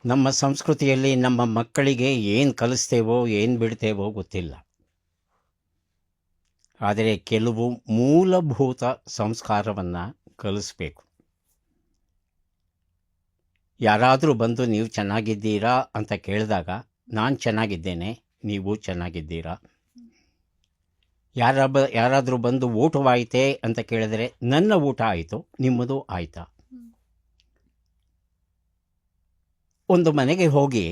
ನಮ್ಮ ಸಂಸ್ಕೃತಿಯಲ್ಲಿ ನಮ್ಮ ಮಕ್ಕಳಿಗೆ ಏನು ಕಲಿಸ್ತೇವೋ ಏನು ಬಿಡ್ತೇವೋ ಗೊತ್ತಿಲ್ಲ. ಆದರೆ ಕೆಲವು ಮೂಲಭೂತ ಸಂಸ್ಕಾರವನ್ನು ಕಲಿಸ್ಬೇಕು. ಯಾರಾದರೂ ಬಂದು ನೀವು ಚೆನ್ನಾಗಿದ್ದೀರಾ ಅಂತ ಕೇಳಿದಾಗ ನಾನು ಚೆನ್ನಾಗಿದ್ದೇನೆ, ನೀವು ಚೆನ್ನಾಗಿದ್ದೀರಾ. ಯಾರಾದರೂ ಬಂದು ಊಟವಾಯಿತೇ ಅಂತ ಕೇಳಿದರೆ ನನ್ನ ಊಟ ಆಯಿತು, ನಿಮ್ಮದು ಆಯಿತಾ. ಒಂದು ಮನೆಗೆ ಹೋಗಿ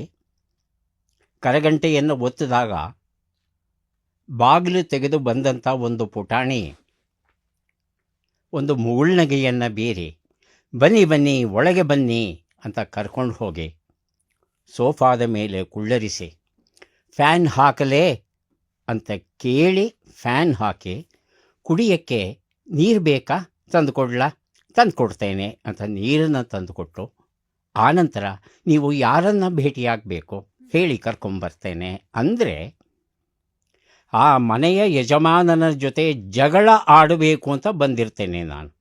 ಕರಗಂಟೆಯನ್ನು ಒತ್ತಿದಾಗ ಬಾಗಿಲು ತೆಗೆದು ಬಂದಂಥ ಒಂದು ಪುಟಾಣಿ ಒಂದು ಮುಗುಳ್ನಗೆಯನ್ನು ಬೀರಿ ಬನ್ನಿ ಬನ್ನಿ ಒಳಗೆ ಬನ್ನಿ ಅಂತ ಕರ್ಕೊಂಡು ಹೋಗಿ ಸೋಫಾದ ಮೇಲೆ ಕುಳ್ಳರಿಸಿ ಫ್ಯಾನ್ ಹಾಕಲೇ ಅಂತ ಕೇಳಿ ಫ್ಯಾನ್ ಹಾಕಿ ಕುಡಿಯೋಕ್ಕೆ ನೀರು ಬೇಕಾ ತಂದುಕೊಡ್ಲಾ, ತಂದುಕೊಡ್ತೇನೆ ಅಂತ ನೀರನ್ನು ತಂದುಕೊಟ್ಟು ಆನಂತರ ನೀವು ಯಾರನ್ನು ಭೇಟಿಯಾಗಬೇಕು ಹೇಳಿ ಕರ್ಕೊಂಬರ್ತೇನೆ ಅಂದರೆ ಆ ಮನೆಯ ಯಜಮಾನನ ಜೊತೆ ಜಗಳ ಆಡಬೇಕು ಅಂತ ಬಂದಿರ್ತೇನೆ ನಾನು.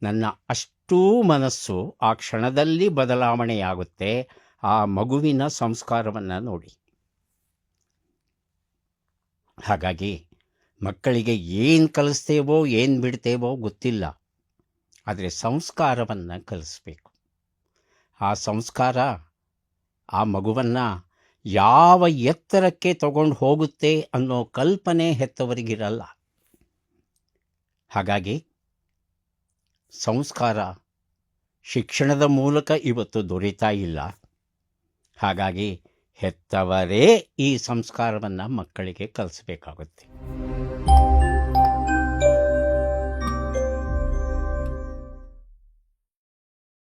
ನನ್ನ ಅಷ್ಟೂ ಮನಸ್ಸು ಆ ಕ್ಷಣದಲ್ಲಿ ಬದಲಾವಣೆಯಾಗುತ್ತೆ ಆ ಮಗುವಿನ ಸಂಸ್ಕಾರವನ್ನು ನೋಡಿ. ಹಾಗಾಗಿ ಮಕ್ಕಳಿಗೆ ಏನು ಕಲಿಸ್ತೇವೋ ಏನು ಬಿಡ್ತೇವೋ ಗೊತ್ತಿಲ್ಲ, ಆದರೆ ಸಂಸ್ಕಾರವನ್ನು ಕಲಿಸ್ಬೇಕು. ಆ ಸಂಸ್ಕಾರ ಆ ಮಗುವನ್ನು ಯಾವ ಎತ್ತರಕ್ಕೆ ತಗೊಂಡು ಹೋಗುತ್ತೆ ಅನ್ನೋ ಕಲ್ಪನೆ ಹೆತ್ತವರಿಗಿರಲ್ಲ. ಹಾಗಾಗಿ ಸಂಸ್ಕಾರ ಶಿಕ್ಷಣದ ಮೂಲಕ ಇವತ್ತು ದೊರೀತಾ ಇಲ್ಲ. ಹಾಗಾಗಿ ಹೆತ್ತವರೇ ಈ ಸಂಸ್ಕಾರವನ್ನು ಮಕ್ಕಳಿಗೆ ಕಲಿಸಬೇಕಾಗುತ್ತೆ.